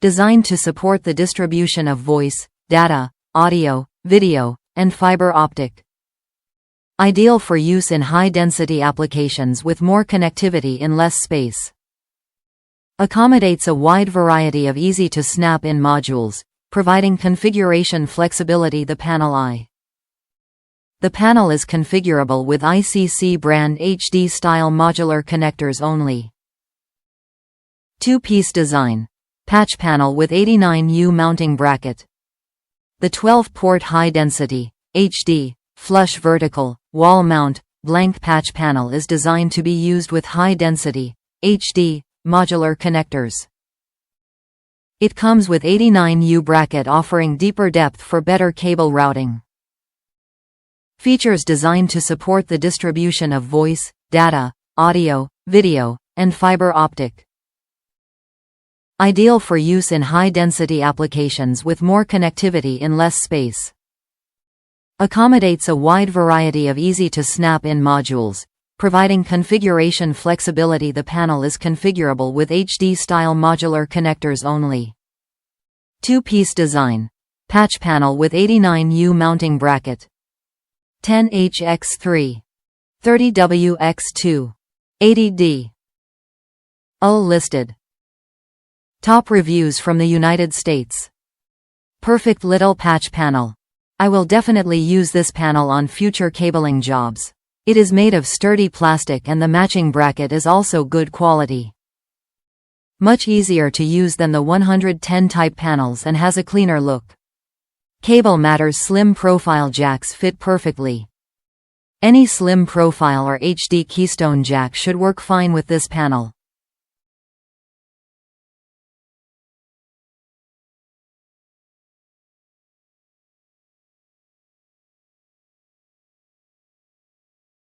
designed to support the distribution of voice, data, audio, video, and fiber optic. Ideal for use in high-density applications with more connectivity in less space. Accommodates a wide variety of easy-to-snap-in modules, providing configuration flexibility. The panel I. The panel is configurable with ICC brand HD-style modular connectors only. Two-piece design. Patch panel with 89U mounting bracket. The 12-port high-density, HD, flush vertical, wall mount, blank patch panel is designed to be used with high-density, HD, modular connectors. It comes with 89U bracket offering deeper depth for better cable routing. Features designed to support the distribution of voice, data, audio, video, and fiber optic. Ideal for use in high-density applications with more connectivity in less space. Accommodates a wide variety of easy-to-snap-in modules, providing configuration flexibility. The panel is configurable with HD-style modular connectors only. Two-piece design. Patch panel with 89U mounting bracket. 10H×3. 30W×2. 80D. D.UL Listed. Top reviews from the United States. Perfect little patch panel. I will definitely use this panel on future cabling jobs. It is made of sturdy plastic and the matching bracket is also good quality. Much easier to use than the 110 type panels and has a cleaner look. Cable matters. Slim profile jacks fit perfectly. Any slim profile or HD keystone jack should work fine with this panel.